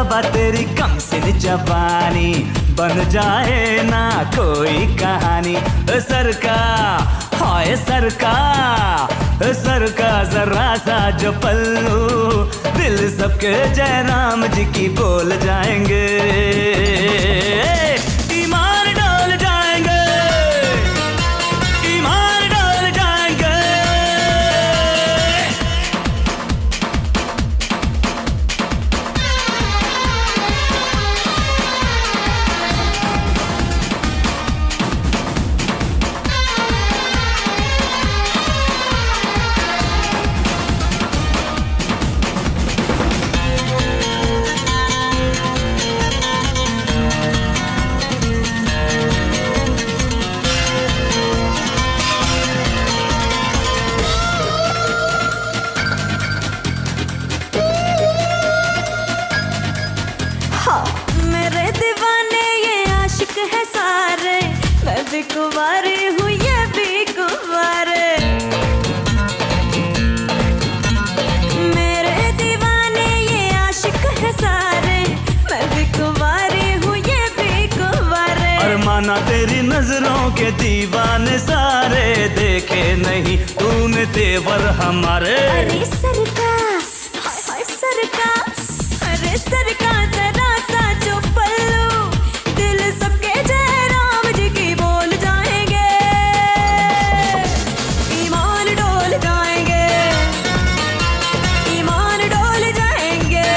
बाबा तेरी कम सिन जवानी, बन जाए ना कोई कहानी। सरका हाय सरका, सरका जरा सा जो पल्लू, दिल सबके जयराम जी की बोल जाएंगे, ईमान डोल जाएंगे, ईमान डोल जाएंगे। मेरे दीवाने ये आशिक है सारे, मैं भी कुंवारी हूँ ये भी कुंवारे। मेरे दीवाने ये आशिक है सारे, मैं भी कुंवारी हूँ ये भी कुंवारे। अरमाना तेरी नजरों के दीवाने सारे, देखे नहीं तूने तेवर हमारे। अरे सरका हाय हाय सरका, अरे सरका जरा सा जो पल्लू, दिल सबके जयराम जी की बोल जाएंगे, ईमान डोल जाएंगे, ईमान डोल जाएंगे।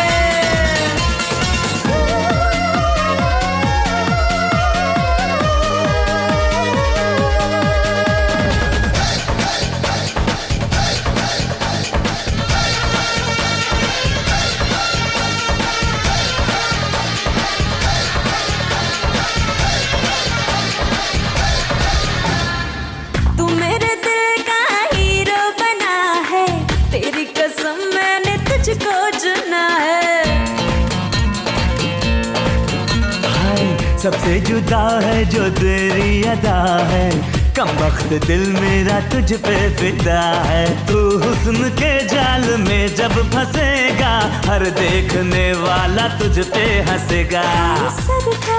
तू मेरे दिल का हीरो बना है, तेरी कसम मैंने तुझको चुना है। हाय सबसे जुदा है जो तेरी अदा है, कम वक्त दिल मेरा तुझ पे फिदा है। तू हुस्न के जाल में जब फंसेगा, हर देखने वाला तुझ पे हंसेगा। सरका